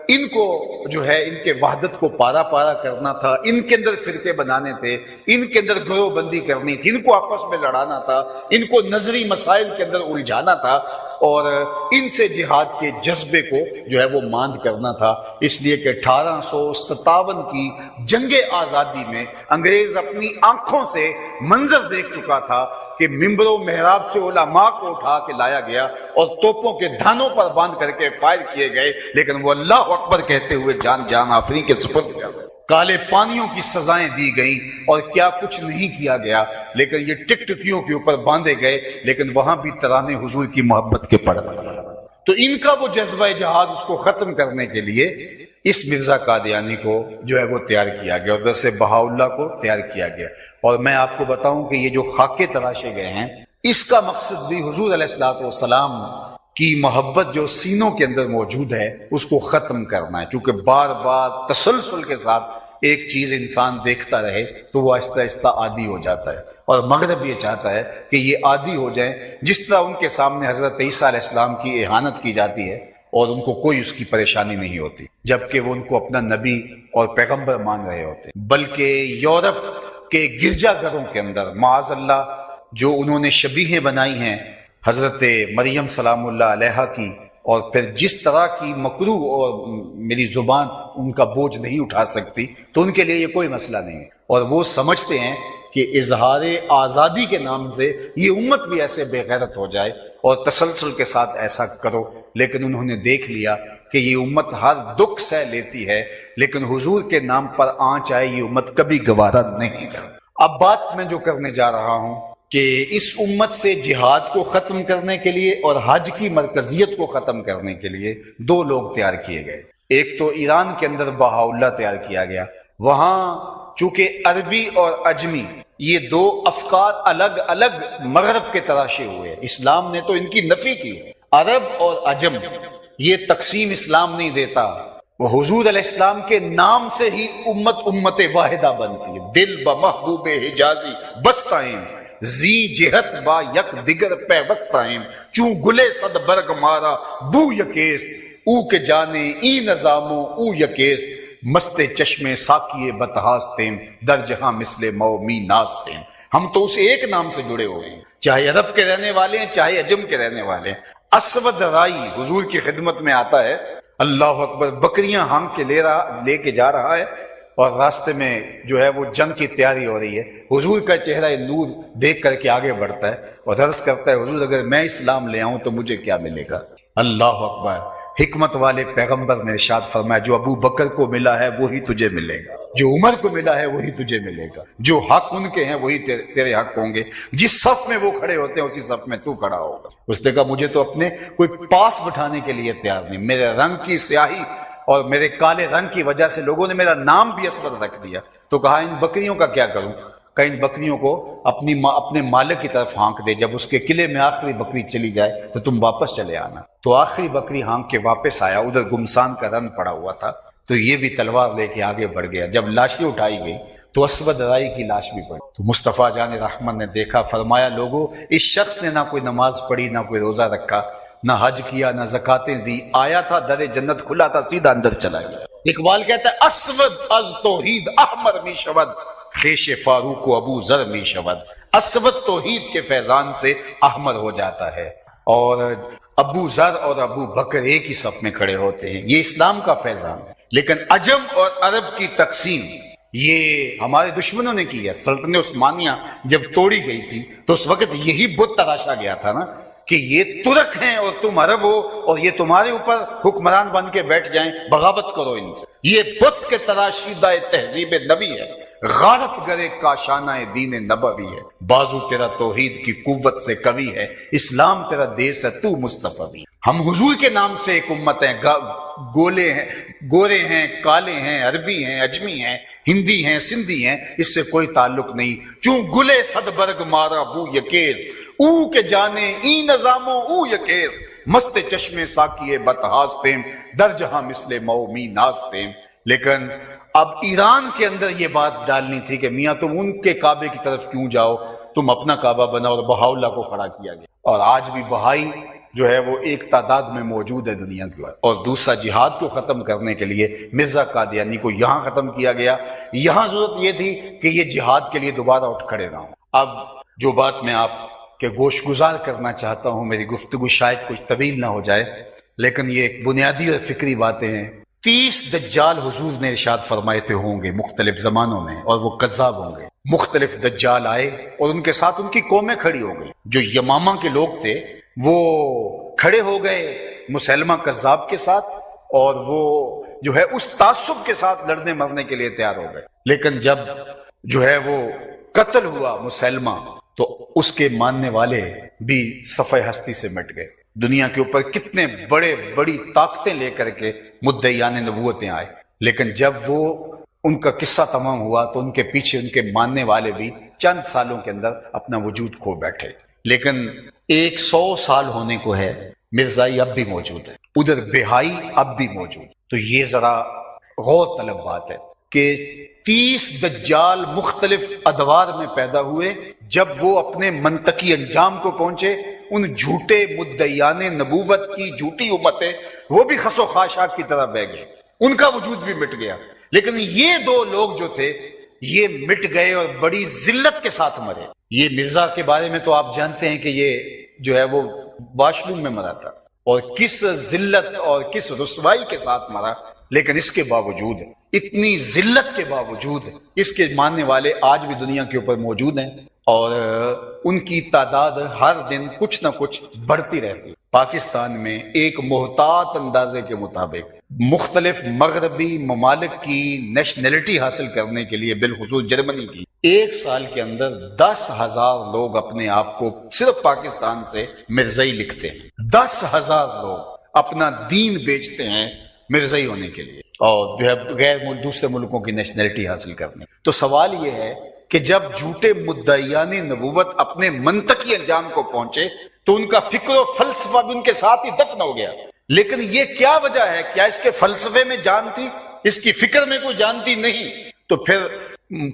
ان کو جو ہے ان کے وحدت کو پارا پارا کرنا تھا، ان کے اندر فرقے بنانے تھے، ان کے اندر گروہ بندی کرنی تھی، ان کو آپس میں لڑانا تھا، ان کو نظری مسائل کے اندر الجھانا تھا، اور ان سے جہاد کے جذبے کو جو ہے وہ ماند کرنا تھا۔ اس لیے کہ 1857 کی جنگ آزادی میں انگریز اپنی آنکھوں سے منظر دیکھ چکا تھا کہ ممبر و محراب سے علماء کو اٹھا کے لایا گیا اور توپوں کے دھانوں پر باندھ کر کے فائر کیے گئے، لیکن وہ اللہ اکبر کہتے ہوئے جان آفریں کے سپرد کر گئے۔ کالے پانیوں کی سزائیں دی گئیں اور کیا کچھ نہیں کیا گیا، لیکن یہ ٹکٹکیوں کے اوپر باندھے گئے، لیکن وہاں بھی ترانے حضور کی محبت کے پڑھ۔ تو ان کا وہ جذبہ جہاد اس کو ختم کرنے کے لیے اس مرزا قادیانی کو جو ہے وہ تیار کیا گیا، اور ویسے بہاءاللہ کو تیار کیا گیا۔ اور میں آپ کو بتاؤں کہ یہ جو خاکے تراشے گئے ہیں، اس کا مقصد بھی حضور علیہ الصلوۃ والسلام کی محبت جو سینوں کے اندر موجود ہے اس کو ختم کرنا ہے، کیونکہ بار بار تسلسل کے ساتھ ایک چیز انسان دیکھتا رہے تو وہ آہستہ آہستہ عادی ہو جاتا ہے، اور مغرب یہ چاہتا ہے کہ یہ عادی ہو جائیں، جس طرح ان کے سامنے حضرت عیسیٰ علیہ السلام کی اہانت کی جاتی ہے اور ان کو کوئی اس کی پریشانی نہیں ہوتی، جبکہ وہ ان کو اپنا نبی اور پیغمبر مان رہے ہوتے، بلکہ یورپ کے گرجا گھروں کے اندر معاذ اللہ جو انہوں نے شبیہیں بنائی ہیں حضرت مریم سلام اللہ علیہا کی، اور پھر جس طرح کی مکروہ اور میری زبان ان کا بوجھ نہیں اٹھا سکتی، تو ان کے لیے یہ کوئی مسئلہ نہیں ہے، اور وہ سمجھتے ہیں کہ اظہار آزادی کے نام سے یہ امت بھی ایسے بے غیرت ہو جائے اور تسلسل کے ساتھ ایسا کرو، لیکن انہوں نے دیکھ لیا کہ یہ امت ہر دکھ سہ لیتی ہے، لیکن حضور کے نام پر آنچ آئے یہ امت کبھی گوارا نہیں کرتی۔ اب بات میں جو کرنے جا رہا ہوں کہ اس امت سے جہاد کو ختم کرنے کے لیے اور حج کی مرکزیت کو ختم کرنے کے لیے دو لوگ تیار کیے گئے۔ ایک تو ایران کے اندر بہاؤلہ تیار کیا گیا، وہاں چونکہ عربی اور عجمی یہ دو افکار الگ الگ مغرب کے تراشے ہوئے، اسلام نے تو ان کی نفی کی ہے۔ عرب اور عجم یہ تقسیم اسلام نہیں دیتا، وہ حضور علیہ السلام کے نام سے ہی امت واحدہ بنتی ہے۔ دل بمحبوب حجازی بستائیں زی جہت با یک دیگر پیوستائیں، چون گلے صد برگ مارا بو یکیست، او کے جانے ای نظاموں او یکیست، مست چشمے ساکیے بتہاستیں در جہاں مثل مومی ناستیں۔ ہم تو اس ایک نام سے جڑے ہوئے ہیں، چاہے عرب کے رہنے والے ہیں چاہے عجم کے رہنے والے ہیں۔ اسود رائی حضور کی خدمت میں آتا ہے، اللہ اکبر، بکریاں ہانگ کے لے کے جا رہا ہے اور راستے میں جو ہے وہ جنگ کی تیاری ہو رہی ہے۔ حضور کا چہرہ نور دیکھ کر کے آگے بڑھتا ہے اور عرض کرتا ہے حضور اگر میں اسلام لے آؤں تو مجھے کیا ملے گا؟ اللہ اکبر۔ حکمت والے پیغمبر نے ارشاد فرمایا جو ابو بکر کو ملا ہے وہی تجھے ملے گا، جو عمر کو ملا ہے وہی تجھے ملے گا، جو حق ان کے ہیں وہی تیرے حق ہوں گے، جس صف میں وہ کھڑے ہوتے ہیں اسی صف میں تو کھڑا ہوگا۔ اس نے کہا مجھے تو اپنے کوئی پاس بٹھانے کے لیے تیار نہیں، میرے رنگ کی سیاہی اور میرے کالے رنگ کی وجہ سے لوگوں نے میرا نام بھی اسود رکھ دیا۔ تو کہا ان بکریوں کا کیا کروں؟ کہ ان بکریوں کو اپنے مالک کی طرف ہانک دے، جب اس کے قلعے میں آخری بکری چلی جائے تو تم واپس چلے آنا۔ تو آخری بکری ہانک کے واپس آیا، ادھر گمسان کا رن پڑا ہوا تھا، تو یہ بھی تلوار لے کے آگے بڑھ گیا۔ جب لاشیں اٹھائی گئی تو اسود رائی کی لاش بھی پڑی، تو مصطفیٰ جان رحمت نے دیکھا، فرمایا لوگوں اس شخص نے نہ کوئی نماز پڑھی، نہ کوئی روزہ رکھا، نہ حج کیا، نہ زکاتیں دی، آیا تھا در جنت کھلا تھا سیدھا اندر چلا گیا۔ اقبال کہتا ہے اسود از توحید احمر می شود، خیش فاروق و ابو ذر می شود۔ اسود توحید کے فیضان سے احمر ہو جاتا ہے اور ابو ذر اور ابو بکر ایک ہی صف میں کھڑے ہوتے ہیں، یہ اسلام کا فیضان ہے۔ لیکن عجم اور عرب کی تقسیم یہ ہمارے دشمنوں نے کی ہے۔ سلطنت عثمانیہ جب توڑی گئی تھی تو اس وقت یہی بت تراشا گیا تھا نا کہ یہ ترک ہیں اور تم عرب ہو اور یہ تمہارے اوپر حکمران بن کے بیٹھ جائیں، بغاوت کرو ان سے۔ یہ بت کے تراشیدہ تہذیب نبی ہے، غارت گرے کاشانہ دین نبوی ہے، بازو تیرا توحید کی قوت سے قوی ہے، اسلام تیرا دیس ہے تو مصطفی۔ ہم حضور کے نام سے ایک امت ہیں، گورے ہیں، کالے ہیں، عربی ہیں، اجمی ہیں، ہندی ہیں، سندھی ہیں، اس سے کوئی تعلق نہیں۔ چون گلے صد برگ مارا بو یکیز، او کے جانے ای نظاموں او یکیز، مست چشمے ساکیے بتہاستیں در جہاں مثل مومی ناستیں۔ لیکن اب ایران کے اندر یہ بات ڈالنی تھی کہ میاں تم ان کے کعبے کی طرف کیوں جاؤ، تم اپنا کعبہ بناؤ، اور بہاؤلہ کو کھڑا کیا گیا۔ اور آج بھی بہائی جو ہے وہ ایک تعداد میں موجود ہے دنیا کی۔ اور دوسرا جہاد کو ختم کرنے کے لیے مرزا قادیانی کو یہاں ختم کیا گیا۔ یہاں ضرورت یہ تھی کہ یہ جہاد کے لیے دوبارہ اٹھ کھڑے نہ ہوں۔ اب جو بات میں آپ کے گوش گزار کرنا چاہتا ہوں، میری گفتگو شاید کچھ طویل نہ ہو جائے، لیکن یہ ایک بنیادی اور فکری باتیں ہیں۔ 30 دجال حضور نے ارشاد فرمائے تھے ہوں گے مختلف زمانوں میں، اور وہ کذاب ہوں گے۔ مختلف دجال آئے اور ان کے ساتھ ان کی قومیں کھڑی ہو گئی۔ جو یمامہ کے لوگ تھے وہ کھڑے ہو گئے مسلمہ کذاب کے ساتھ، اور وہ جو ہے اس تعصب کے ساتھ لڑنے مرنے کے لیے تیار ہو گئے۔ لیکن جب جو ہے وہ قتل ہوا مسلمہ تو اس کے ماننے والے بھی صفحہ ہستی سے مٹ گئے۔ دنیا کے اوپر کتنے بڑی طاقتیں لے کر کے مدعیان نبوتیں آئے، لیکن جب وہ ان کا قصہ تمام ہوا تو ان کے پیچھے ان کے ماننے والے بھی چند سالوں کے اندر اپنا وجود کھو بیٹھے۔ لیکن 100 سال ہونے کو ہے، مرزائی اب بھی موجود ہے، ادھر بہائی اب بھی موجود۔ تو یہ ذرا غور طلب بات ہے کہ 30 دجال مختلف ادوار میں پیدا ہوئے، جب وہ اپنے منطقی انجام کو پہنچے، ان جھوٹے مدعیان نبوت کی جھوٹی امتیں وہ بھی خس و خاشاک کی طرح بہ گئے، ان کا وجود بھی مٹ گیا۔ لیکن یہ دو لوگ جو تھے یہ مٹ گئے اور بڑی ذلت کے ساتھ مرے۔ یہ مرزا کے بارے میں تو آپ جانتے ہیں کہ یہ جو ہے وہ واش روم میں مرا تھا، اور کس ذلت اور کس رسوائی کے ساتھ مرا لیکن اس کے باوجود اتنی ذلت کے باوجود اس کے ماننے والے آج بھی دنیا کے اوپر موجود ہیں اور ان کی تعداد ہر دن کچھ نہ کچھ بڑھتی رہتی ہے۔ پاکستان میں ایک محتاط اندازے کے مطابق مختلف مغربی ممالک کی نیشنلٹی حاصل کرنے کے لیے، بالخصوص جرمنی کی، ایک سال کے اندر 10,000 لوگ اپنے آپ کو صرف پاکستان سے مرزائی لکھتے ہیں۔ 10,000 لوگ اپنا دین بیچتے ہیں مرزائی ہونے کے لیے اور جو ہے دوسرے ملکوں کی نیشنلٹی حاصل کرنے۔ تو سوال یہ ہے کہ جب جھوٹے مدعیان نبوت اپنے منطقی انجام کو پہنچے تو ان کا فکر و فلسفہ بھی ان کے ساتھ ہی دفن ہو گیا۔ لیکن یہ کیا وجہ ہے؟ کیا اس کے فلسفے میں جان تھی؟ اس کی فکر میں کوئی جان تھی؟ نہیں۔ تو پھر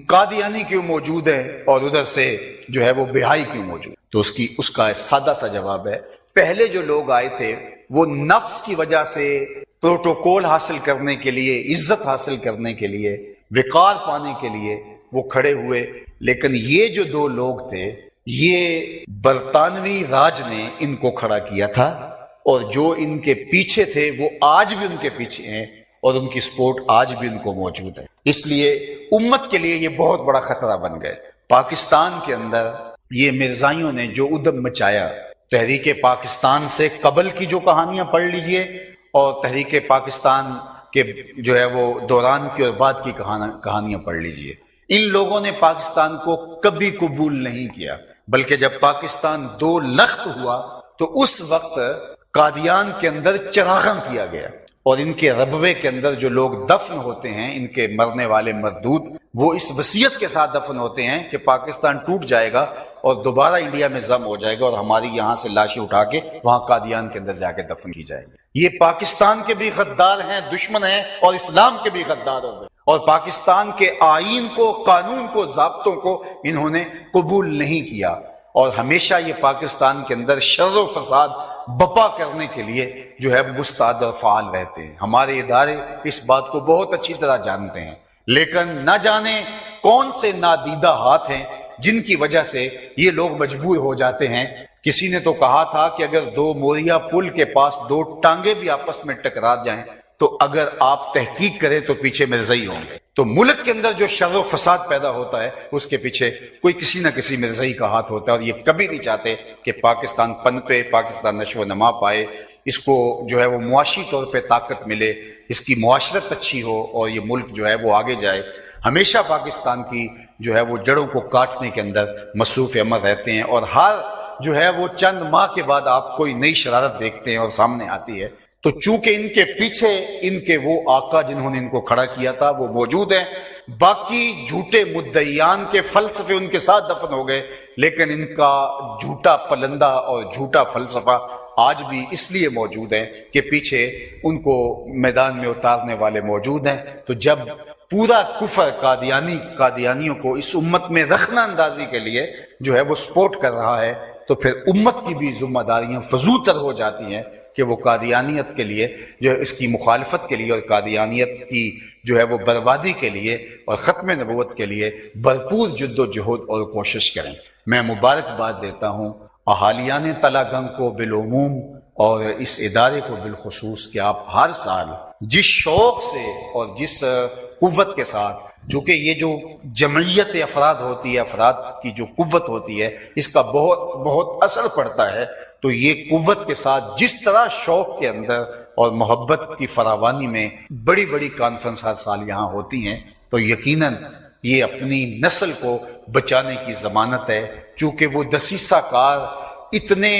قادیانی کیوں موجود ہے اور ادھر سے جو ہے وہ بہائی کیوں موجود؟ تو اس کا سادہ سا جواب ہے، پہلے جو لوگ آئے تھے وہ نفس کی وجہ سے پروٹوکول حاصل کرنے کے لیے، عزت حاصل کرنے کے لیے، وقار پانے کے لیے وہ کھڑے ہوئے، لیکن یہ جو دو لوگ تھے یہ برطانوی راج نے ان کو کھڑا کیا تھا، اور جو ان کے پیچھے تھے وہ آج بھی ان کے پیچھے ہیں اور ان کی سپورٹ آج بھی ان کو موجود ہے۔ اس لیے امت کے لیے یہ بہت بڑا خطرہ بن گئے۔ پاکستان کے اندر یہ مرزائیوں نے جو ادب مچایا، تحریک پاکستان سے قبل کی جو کہانیاں پڑھ لیجئے اور تحریک پاکستان کے جو ہے وہ دوران کی اور بعد کی کہانیاں پڑھ لیجئے، ان لوگوں نے پاکستان کو کبھی قبول نہیں کیا، بلکہ جب پاکستان 2 لخت ہوا تو اس وقت قادیان کے اندر چراغاں کیا گیا، اور ان کے ربوے کے اندر جو لوگ دفن ہوتے ہیں، ان کے مرنے والے مردود، وہ اس وصیت کے ساتھ دفن ہوتے ہیں کہ پاکستان ٹوٹ جائے گا اور دوبارہ انڈیا میں ضم ہو جائے گا اور ہماری یہاں سے لاشیں اٹھا کے وہاں قادیان کے اندر جا کے دفن کی جائے گی۔ یہ پاکستان کے بھی غدار ہیں، دشمن ہیں، اور اسلام کے بھی غدار ہو گئے، اور پاکستان کے آئین کو، قانون کو، ضابطوں کو انہوں نے قبول نہیں کیا، اور ہمیشہ یہ پاکستان کے اندر شر و فساد بپا کرنے کے لیے جو ہے مستعد اور فعال رہتے ہیں۔ ہمارے ادارے اس بات کو بہت اچھی طرح جانتے ہیں، لیکن نہ جانے کون سے نادیدہ ہاتھ ہیں جن کی وجہ سے یہ لوگ مجبور ہو جاتے ہیں۔ کسی نے تو کہا تھا کہ اگر 2 موریا پل کے پاس 2 ٹانگیں بھی آپس میں ٹکرا جائیں تو اگر آپ تحقیق کریں تو پیچھے مرزائی ہوں گے۔ تو ملک کے اندر جو شر و فساد پیدا ہوتا ہے اس کے پیچھے کوئی کسی نہ کسی مرزائی کا ہاتھ ہوتا ہے، اور یہ کبھی نہیں چاہتے کہ پاکستان پنپے، پاکستان نشو و نما پائے، اس کو جو ہے وہ معاشی طور پہ طاقت ملے، اس کی معاشرت اچھی ہو اور یہ ملک جو ہے وہ آگے جائے۔ ہمیشہ پاکستان کی جو ہے وہ جڑوں کو کاٹنے کے اندر مصروف عمل رہتے ہیں، اور ہر جو ہے وہ چند ماہ کے بعد آپ کوئی نئی شرارت دیکھتے ہیں اور سامنے آتی ہے۔ تو چونکہ ان کے پیچھے ان کے وہ آقا جنہوں نے ان کو کھڑا کیا تھا وہ موجود ہیں، باقی جھوٹے مدعیان کے فلسفے ان کے ساتھ دفن ہو گئے، لیکن ان کا جھوٹا پلندہ اور جھوٹا فلسفہ آج بھی اس لیے موجود ہے کہ پیچھے ان کو میدان میں اتارنے والے موجود ہیں۔ تو جب پورا کفر قادیانیوں کو اس امت میں رخنہ اندازی کے لیے جو ہے وہ سپورٹ کر رہا ہے، تو پھر امت کی بھی ذمہ داریاں فضول تر ہو جاتی ہیں کہ وہ قادیانیت کے لیے جو اس کی مخالفت کے لیے اور قادیانیت کی جو ہے وہ بربادی کے لیے اور ختم نبوت کے لیے بھرپور جد و جہد اور کوشش کریں۔ میں مبارکباد دیتا ہوں اہالیان تلا گنگ کو بالعموم اور اس ادارے کو بالخصوص کہ آپ ہر سال جس شوق سے اور جس قوت کے ساتھ، جو کہ یہ جو جمعیت افراد ہوتی ہے، افراد کی جو قوت ہوتی ہے، اس کا بہت بہت اثر پڑتا ہے، تو یہ قوت کے ساتھ جس طرح شوق کے اندر اور محبت کی فراوانی میں بڑی بڑی کانفرنس ہر سال یہاں ہوتی ہیں، تو یقیناً یہ اپنی نسل کو بچانے کی ضمانت ہے، چونکہ وہ دسیسہ کار اتنے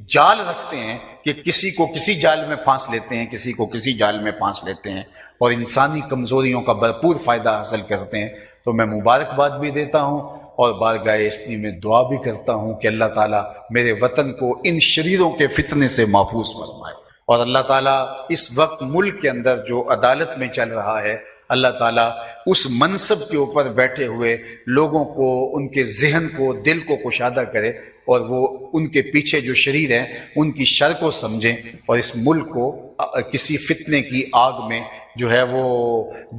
جال رکھتے ہیں کہ کسی کو کسی جال میں پھانس لیتے ہیں، کسی کو کسی جال میں پھانس لیتے ہیں، اور انسانی کمزوریوں کا بھرپور فائدہ حاصل کرتے ہیں۔ تو میں مبارکباد بھی دیتا ہوں اور بارگاہ اسنی میں دعا بھی کرتا ہوں کہ اللہ تعالیٰ میرے وطن کو ان شریروں کے فتنے سے محفوظ فرمائے، اور اللہ تعالیٰ اس وقت ملک کے اندر جو عدالت میں چل رہا ہے، اللہ تعالیٰ اس منصب کے اوپر بیٹھے ہوئے لوگوں کو، ان کے ذہن کو، دل کو کشادہ کرے، اور وہ ان کے پیچھے جو شریر ہیں ان کی شر کو سمجھیں اور اس ملک کو کسی فتنے کی آگ میں جو ہے وہ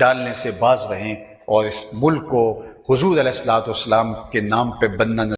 ڈالنے سے باز رہیں، اور اس ملک کو حضور علیہ الصلوۃ والسلام کے نام پہ بننا